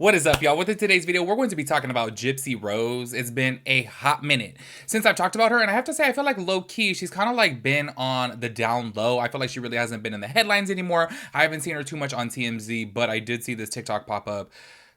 What is up, y'all? With today's video, we're going to be talking about Gypsy Rose. It's been a hot minute since I've talked about her, and I have to say, I feel like low-key, she's kind of like been on the down low. I feel like she really hasn't been in the headlines anymore. I haven't seen her too much on TMZ, but I did see this TikTok pop up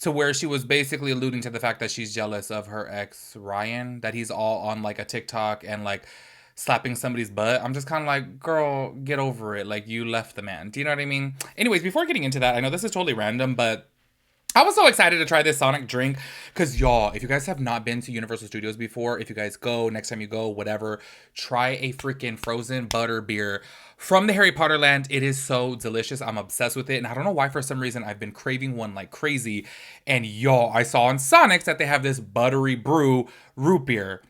to where she was basically alluding to the fact that she's jealous of her ex, Ryan, that he's all on like a TikTok and like slapping somebody's butt. I'm just kind of like, girl, get over it. Like, you left the man. Do you know what I mean? Anyways, before getting into that, I know this is totally random, but I was so excited to try this Sonic drink because, y'all, if you guys have not been to Universal Studios before, if you guys go, next time you go, whatever, try a freaking frozen butter beer from the Harry Potter land. It is so delicious. I'm obsessed with it. And I don't know why, for some reason, I've been craving one like crazy. And, y'all, I saw on Sonic's that they have this buttery brew root beer.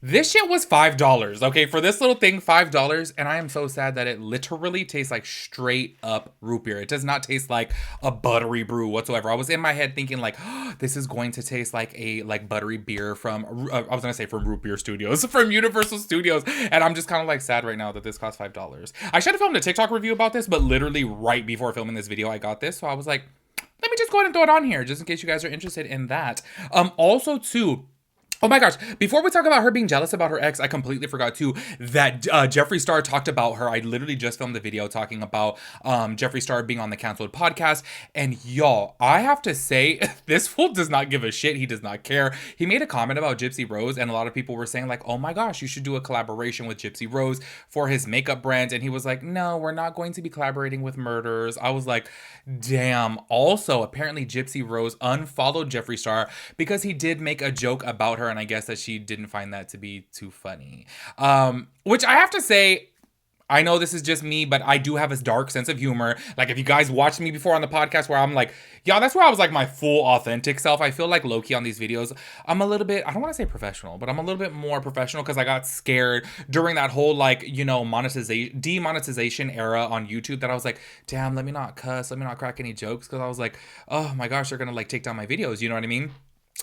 This shit was $5, okay? For this little thing, $5, and I am so sad that it literally tastes like straight up root beer. It does not taste like a buttery brew whatsoever. I was in my head thinking like, oh, this is going to taste like a buttery beer from, I was gonna say from Root Beer Studios, from Universal Studios, and I'm just kind of like sad right now that this costs $5. I should have filmed a TikTok review about this, but literally right before filming this video, I got this, so I was like, let me just go ahead and throw it on here, just in case you guys are interested in that. Also too, oh my gosh, before we talk about her being jealous about her ex, I completely forgot too that Jeffree Star talked about her. I literally just filmed the video talking about Jeffree Star being on the canceled podcast. And y'all, I have to say, this fool does not give a shit. He does not care. He made a comment about Gypsy Rose, and a lot of people were saying like, oh my gosh, you should do a collaboration with Gypsy Rose for his makeup brand. And he was like, no, we're not going to be collaborating with murders. I was like, damn. Also, apparently Gypsy Rose unfollowed Jeffree Star because he did make a joke about her, and I guess that she didn't find that to be too funny. Which I have to say, I know this is just me, but I do have a dark sense of humor. Like, if you guys watched me before on the podcast where I'm like, yeah, that's where I was like my full authentic self. I feel like low-key on these videos, I'm a little bit, I don't want to say professional, but I'm a little bit more professional because I got scared during that whole like, you know, demonetization era on YouTube that I was like, damn, let me not cuss, let me not crack any jokes, because I was like, oh my gosh, they're gonna like take down my videos, you know what I mean?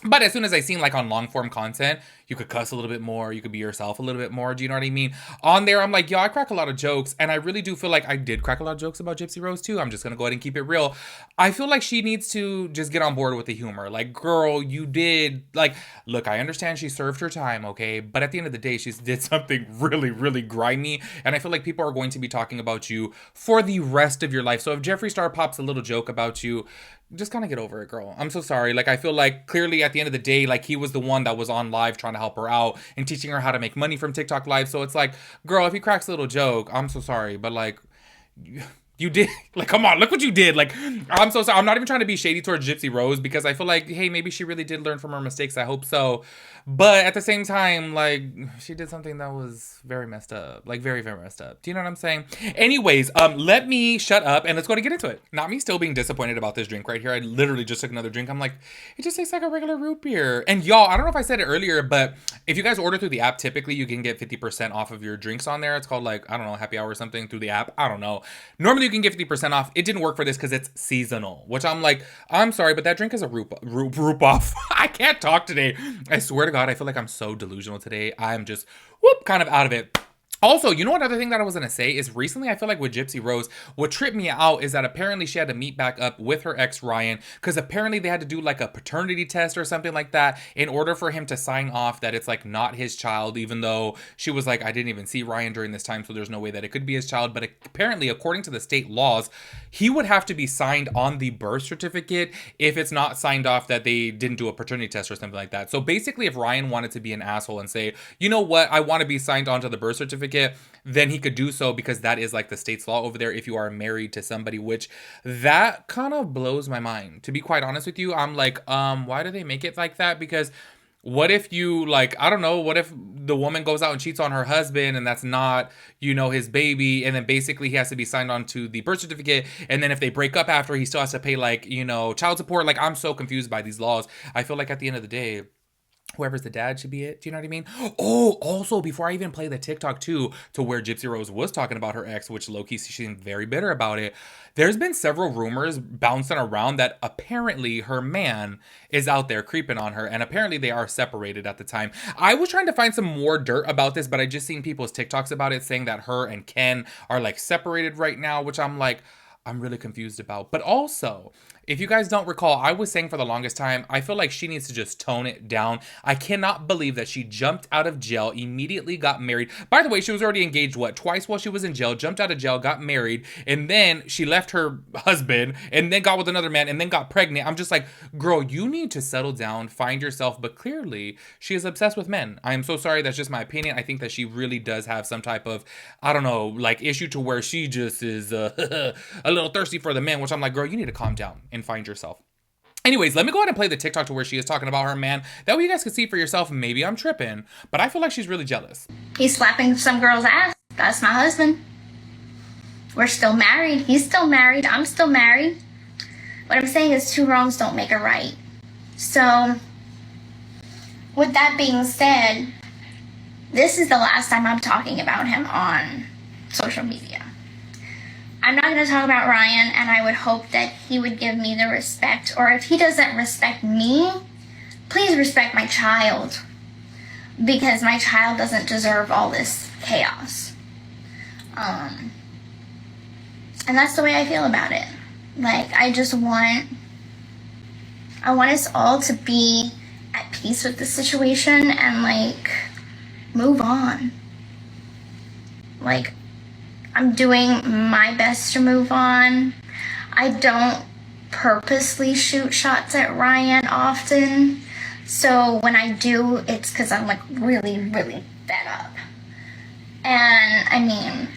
But as soon as I seen like on long form content, you could cuss a little bit more, you could be yourself a little bit more. Do you know what I mean? On there, I'm like, yo, I crack a lot of jokes. And I really do feel like I did crack a lot of jokes about Gypsy Rose too. I'm just gonna go ahead and keep it real. I feel like she needs to just get on board with the humor. Like, girl, you did, like, look, I understand she served her time, okay? But at the end of the day, she did something really, really grimy. And I feel like people are going to be talking about you for the rest of your life. So if Jeffree Star pops a little joke about you, just kind of get over it, girl. I'm so sorry. Like, I feel like clearly at the end of the day, like, he was the one that was on live trying to help her out and teaching her how to make money from TikTok live. So it's like, girl, if he cracks a little joke, I'm so sorry. But like, you did, like, come on, look what you did. Like, I'm so sorry. I'm not even trying to be shady towards Gypsy Rose because I feel like, hey, maybe she really did learn from her mistakes. I hope so. But at the same time, like, she did something that was very messed up. Like, very, very messed up. Do you know what I'm saying? Anyways, let me shut up and let's go to get into it. Not me still being disappointed about this drink right here. I literally just took another drink. I'm like, it just tastes like a regular root beer. And y'all, I don't know if I said it earlier, but if you guys order through the app, typically you can get 50% off of your drinks on there. It's called like, I don't know, happy hour or something through the app. I don't know. Normally you can get 50% off. It didn't work for this because it's seasonal, which I'm like, I'm sorry, but that drink is a root off. I can't talk today. I swear to God, I feel like I'm so delusional today. I'm just, whoop, kind of out of it. Also, you know what other thing that I was going to say is recently I feel like with Gypsy Rose, what tripped me out is that apparently she had to meet back up with her ex Ryan because apparently they had to do like a paternity test or something like that in order for him to sign off that it's like not his child, even though she was like, I didn't even see Ryan during this time, so there's no way that it could be his child. But apparently, according to the state laws, he would have to be signed on the birth certificate if it's not signed off that they didn't do a paternity test or something like that. So basically, if Ryan wanted to be an asshole and say, you know what, I want to be signed onto the birth certificate, then he could do so because that is like the state's law over there if you are married to somebody, which that kind of blows my mind. To be quite honest with you, I'm like, why do they make it like that? Because what if you like, I don't know, what if the woman goes out and cheats on her husband and that's not, you know, his baby, and then basically he has to be signed on to the birth certificate, and then if they break up after, he still has to pay like, you know, child support. Like, I'm so confused by these laws. I feel like at the end of the day, whoever's the dad should be it. Do you know what I mean? Oh, also, before I even play the TikTok too, to where Gypsy Rose was talking about her ex, which low-key she seemed very bitter about it, there's been several rumors bouncing around that apparently her man is out there creeping on her, and apparently they are separated at the time. I was trying to find some more dirt about this, but I just seen people's TikToks about it saying that her and Ken are like separated right now, which I'm like, I'm really confused about. But also, if you guys don't recall, I was saying for the longest time, I feel like she needs to just tone it down. I cannot believe that she jumped out of jail, immediately got married. By the way, she was already engaged, what, twice while she was in jail, jumped out of jail, got married, and then she left her husband, and then got with another man, and then got pregnant. I'm just like, girl, you need to settle down, find yourself. But clearly, she is obsessed with men. I am so sorry. That's just my opinion. I think that she really does have some type of, I don't know, like issue to where she just is a little thirsty for the man, which I'm like, girl, you need to calm down and find yourself. Anyways, let me go ahead and play the TikTok to where she is talking about her man. That way you guys can see for yourself. Maybe I'm tripping, but I feel like she's really jealous. He's slapping some girl's ass. That's my husband. We're still married. He's still married. I'm still married. What I'm saying is 2 wrongs don't make a right. So, with that being said, this is the last time I'm talking about him on social media. I'm not going to talk about Ryan, and I would hope that he would give me the respect, or if he doesn't respect me, please respect my child, because my child doesn't deserve all this chaos. And that's the way I feel about it. Like, I want us all to be at peace with the situation and, like, move on. Like, I'm doing my best to move on. I don't purposely shoot shots at Ryan often. So when I do, it's because I'm like really, really fed up. And I mean,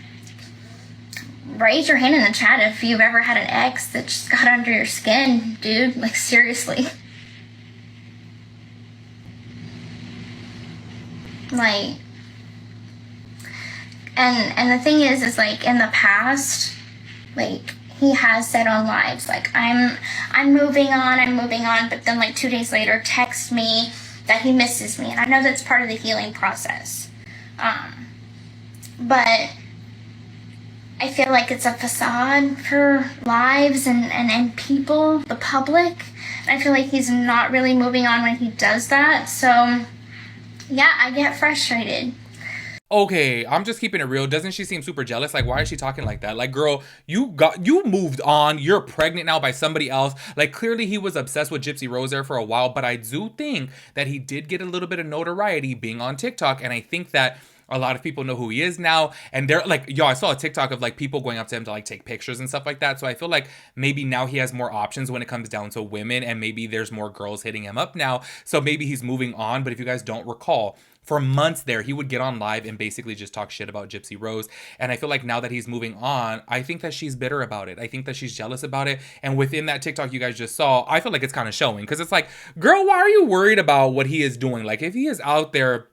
raise your hand in the chat if you've ever had an ex that just got under your skin, dude. Like, seriously. Like, and the thing is like, in the past, like, he has said on lives, like, I'm moving on, but then like 2 days later text me that he misses me, and I know that's part of the healing process. But I feel like it's a facade for lives and people, the public, and I feel like he's not really moving on when he does that. So yeah, I get frustrated. Okay, I'm just keeping it real. Doesn't she seem super jealous? Like, why is she talking like that? Like, girl, you moved on. You're pregnant now by somebody else. Like, clearly he was obsessed with Gypsy Rose there for a while, but I do think that he did get a little bit of notoriety being on TikTok, and I think that a lot of people know who he is now. And they're like, yo, I saw a TikTok of like people going up to him to like take pictures and stuff like that. So I feel like maybe now he has more options when it comes down to women, and maybe there's more girls hitting him up now. So maybe he's moving on. But if you guys don't recall, for months there, he would get on live and basically just talk shit about Gypsy Rose. And I feel like now that he's moving on, I think that she's bitter about it. I think that she's jealous about it. And within that TikTok you guys just saw, I feel like it's kind of showing. Because it's like, girl, why are you worried about what he is doing? Like, if he is out there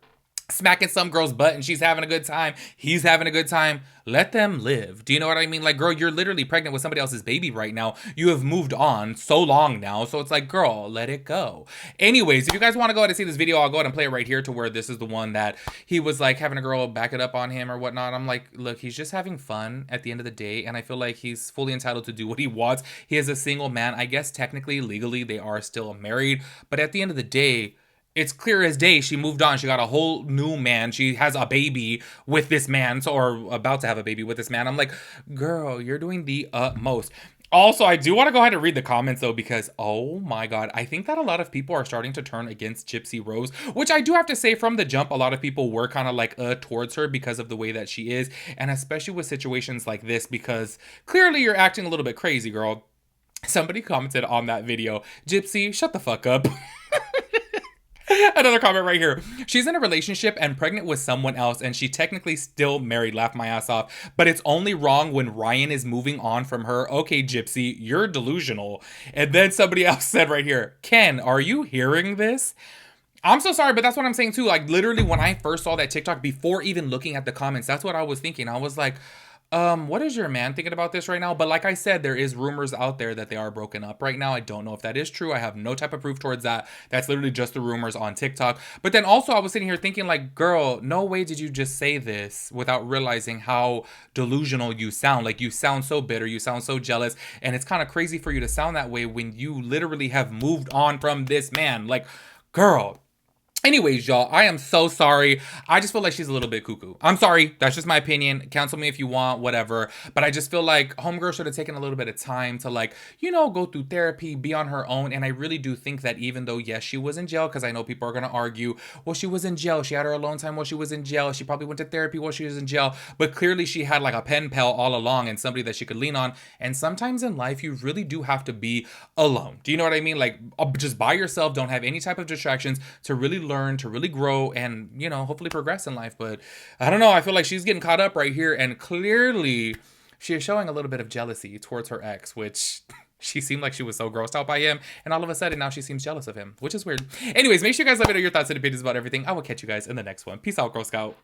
smacking some girl's butt and she's having a good time, he's having a good time, let them live. Do you know what I mean? Like, girl, you're literally pregnant with somebody else's baby right now. You have moved on so long now. So it's like, girl, let it go. Anyways, if you guys want to go ahead and see this video, I'll go ahead and play it right here to where this is the one that he was like having a girl back it up on him or whatnot. I'm like, look, he's just having fun at the end of the day. And I feel like he's fully entitled to do what he wants. He is a single man. I guess technically, legally, they are still married. But at the end of the day, it's clear as day she moved on. She got a whole new man. She has a baby with this man, or about to have a baby with this man. I'm like, girl, you're doing the utmost. Also, I do want to go ahead and read the comments, though, because, oh my God, I think that a lot of people are starting to turn against Gypsy Rose, which I do have to say from the jump, a lot of people were kind of like towards her because of the way that she is, and especially with situations like this, because clearly you're acting a little bit crazy, girl. Somebody commented on that video, Gypsy, shut the fuck up. Another comment right here. She's in a relationship and pregnant with someone else, and she technically still married. Laugh my ass off. But it's only wrong when Ryan is moving on from her. Okay, Gypsy, you're delusional. And then somebody else said right here, Ken, are you hearing this? I'm so sorry, but that's what I'm saying too. Like, literally when I first saw that TikTok, before even looking at the comments, that's what I was thinking. I was like, what is your man thinking about this right now? But like I said, there is rumors out there that they are broken up right now. I don't know if that is true. I have no type of proof towards that. That's literally just the rumors on TikTok. But then also I was sitting here thinking like, girl, no way did you just say this without realizing how delusional you sound. Like, you sound so bitter. You sound so jealous. And it's kind of crazy for you to sound that way when you literally have moved on from this man. Like, girl, Anyways, y'all, I am so sorry. I just feel like she's a little bit cuckoo. I'm sorry. That's just my opinion. Cancel me if you want, whatever. But I just feel like Homegirl should have taken a little bit of time to, like, you know, go through therapy, be on her own. And I really do think that even though, yes, she was in jail, because I know people are going to argue, well, she was in jail. She had her alone time while she was in jail. She probably went to therapy while she was in jail. But clearly she had like a pen pal all along and somebody that she could lean on. And sometimes in life, you really do have to be alone. Do you know what I mean? Like, just by yourself, don't have any type of distractions to really learn, to really grow, and, you know, hopefully progress in life. But I don't know. I feel like she's getting caught up right here. And clearly she is showing a little bit of jealousy towards her ex, which she seemed like she was so grossed out by him. And all of a sudden now she seems jealous of him, which is weird. Anyways, make sure you guys let me know your thoughts and opinions about everything. I will catch you guys in the next one. Peace out, Girl Scout.